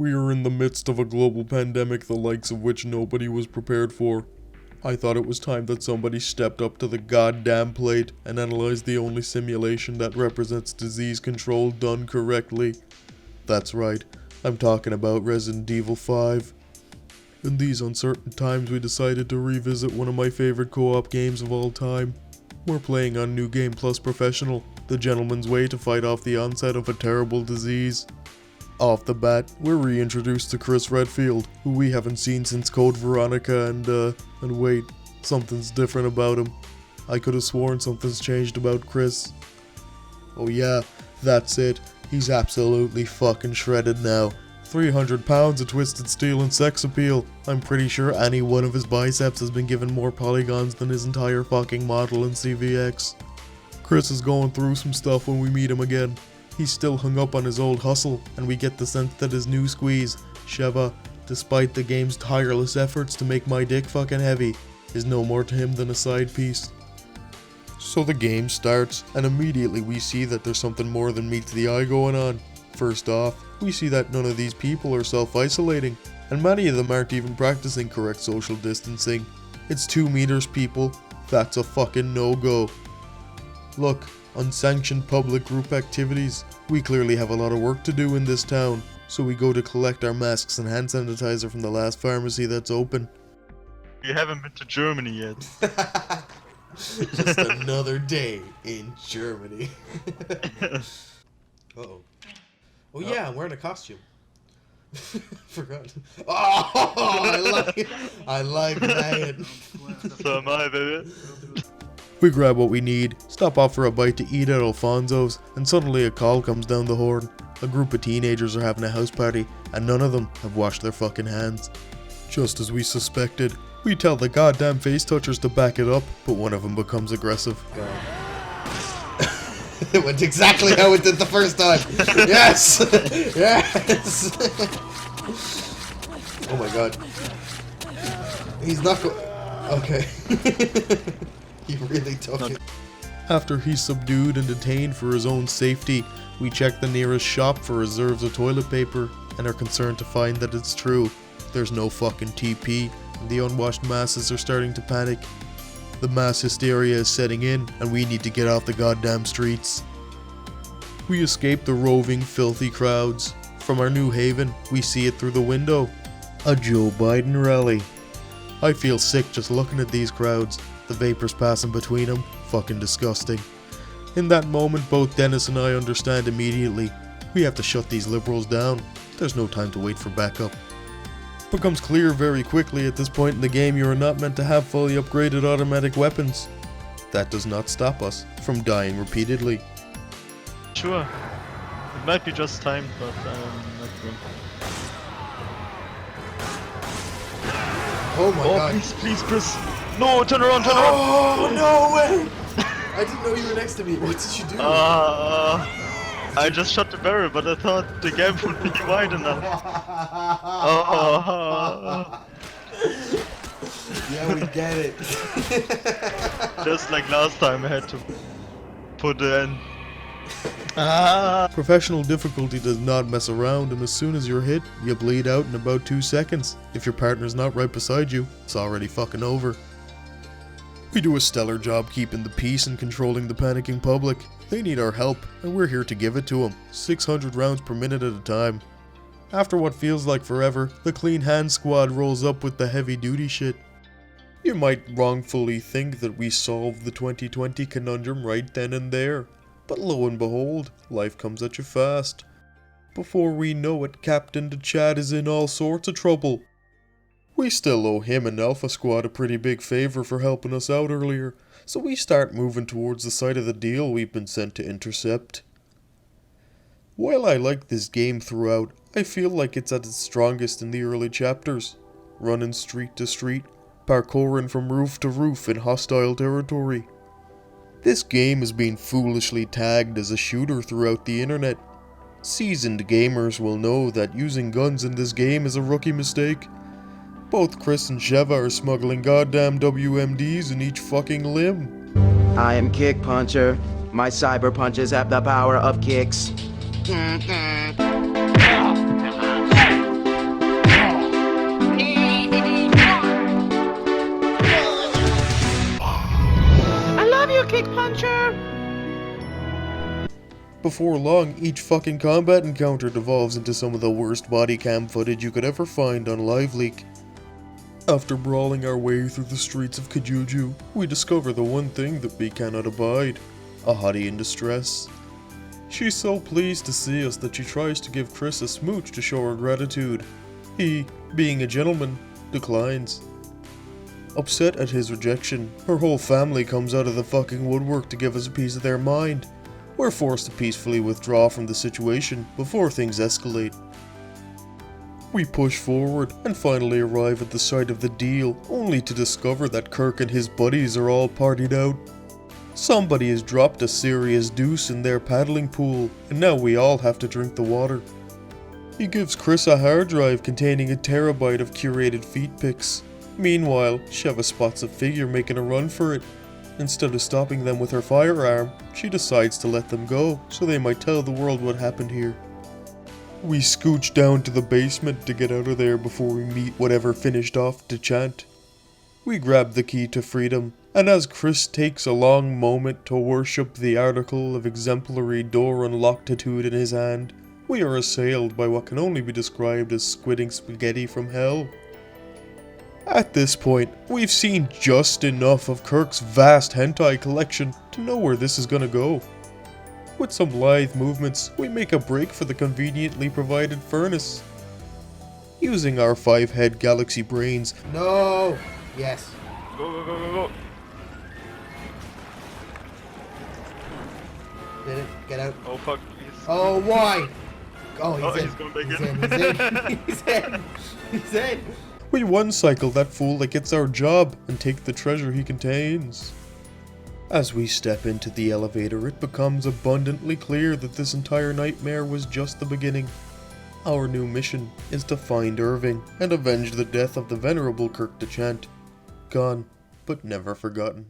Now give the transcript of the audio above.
We are in the midst of a global pandemic the likes of which nobody was prepared for. I thought it was time that somebody stepped up to the goddamn plate and analyzed the only simulation that represents disease control done correctly. That's right, I'm talking about Resident Evil 5. In these uncertain times we decided to revisit one of my favorite co-op games of all time. We're playing on New Game Plus Professional, the gentleman's way to fight off the onset of a terrible disease. Off the bat, we're reintroduced to Chris Redfield, who we haven't seen since Code Veronica and wait, something's different about him. I could have sworn something's changed about Chris. Oh yeah, that's it. He's absolutely fucking shredded now. 300 pounds of twisted steel and sex appeal. I'm pretty sure any one of his biceps has been given more polygons than his entire fucking model in CVX. Chris is going through some stuff when we meet him again. He's still hung up on his old hustle, and we get the sense that his new squeeze, Sheva, despite the game's tireless efforts to make my dick fucking heavy, is no more to him than a side piece. So the game starts, and immediately we see that there's something more than meets the eye going on. First off, we see that none of these people are self-isolating, and many of them aren't even practicing correct social distancing. It's 2 meters, people. That's a fucking no-go. Look, unsanctioned public group activities. We clearly have a lot of work to do in this town, so we go to collect our masks and hand sanitizer from the last pharmacy that's open. You haven't been to Germany yet. Just another day in Germany. Uh-oh. Oh yeah, I'm wearing a costume. Forgot. Oh, I like that. So am I, baby. We grab what we need, stop off for a bite to eat at Alfonso's, and suddenly a call comes down the horn. A group of teenagers are having a house party, and none of them have washed their fucking hands. Just as we suspected, we tell the goddamn face touchers to back it up, but one of them becomes aggressive. It went exactly how it did the first time. Yes! Yes! Oh my god. He's not okay. He really took it. After he's subdued and detained for his own safety, we check the nearest shop for reserves of toilet paper and are concerned to find that it's true. There's no fucking TP, and the unwashed masses are starting to panic. The mass hysteria is setting in, and we need to get off the goddamn streets. We escape the roving, filthy crowds. From our new haven, we see it through the window. A Joe Biden rally. I feel sick just looking at these crowds. The vapors passing between them, fucking disgusting. In that moment, both Denis and I understand immediately. We have to shut these liberals down. There's no time to wait for backup. Becomes clear very quickly at this point in the game you are not meant to have fully upgraded automatic weapons. That does not stop us from dying repeatedly. Sure. It might be just time, but not sure. Oh my god. Please, Chris. No, turn around, turn around. Oh, no way. I didn't know you were next to me. What did you do? I just shot the barrel, but I thought the gap would be wide enough. Yeah, we get it. Just like last time I had to put it in. Professional difficulty does not mess around, and as soon as you're hit, you bleed out in about 2 seconds. If your partner's not right beside you, it's already fucking over. We do a stellar job keeping the peace and controlling the panicking public. They need our help, and we're here to give it to them, 600 rounds per minute at a time. After what feels like forever, the Clean Hands squad rolls up with the heavy duty shit. You might wrongfully think that we solved the 2020 conundrum right then and there. But lo and behold, life comes at you fast. Before we know it, Captain DeChad is in all sorts of trouble. We still owe him and Alpha Squad a pretty big favor for helping us out earlier, so we start moving towards the site of the deal we've been sent to intercept. While I like this game throughout, I feel like it's at its strongest in the early chapters. Running street to street, parkouring from roof to roof in hostile territory. This game has been foolishly tagged as a shooter throughout the internet. Seasoned gamers will know that using guns in this game is a rookie mistake. Both Chris and Sheva are smuggling goddamn WMDs in each fucking limb. I am Kick Puncher. My cyber punches have the power of kicks. Before long, each fucking combat encounter devolves into some of the worst body cam footage you could ever find on LiveLeak. After brawling our way through the streets of Kijuju, we discover the one thing that we cannot abide, a hottie in distress. She's so pleased to see us that she tries to give Chris a smooch to show her gratitude. He, being a gentleman, declines. Upset at his rejection, her whole family comes out of the fucking woodwork to give us a piece of their mind. We're forced to peacefully withdraw from the situation before things escalate. We push forward and finally arrive at the site of the deal, only to discover that Kirk and his buddies are all partied out. Somebody has dropped a serious deuce in their paddling pool, and now we all have to drink the water. He gives Chris a hard drive containing a terabyte of curated feet pics. Meanwhile, Sheva spots a figure making a run for it. Instead of stopping them with her firearm, she decides to let them go, so they might tell the world what happened here. We scooch down to the basement to get out of there before we meet whatever finished off the chant. We grab the key to freedom, and as Chris takes a long moment to worship the article of exemplary door unloctitude in his hand, we are assailed by what can only be described as squidding spaghetti from hell. At this point, we've seen just enough of Kirk's vast hentai collection to know where this is gonna go. With some lithe movements, we make a break for the conveniently provided furnace. Using our 5-head galaxy brains, No! Yes. Go, go, go, go, go. Did it? Get out. Oh fuck. Oh, why? Oh, he's Oh, in. he's going back He's in. in. He's in. He's in. we one-cycle that fool that gets our job and take the treasure he contains. As we step into the elevator, it becomes abundantly clear that this entire nightmare was just the beginning. Our new mission is to find Irving and avenge the death of the venerable Kirk DeChant. Gone, but never forgotten.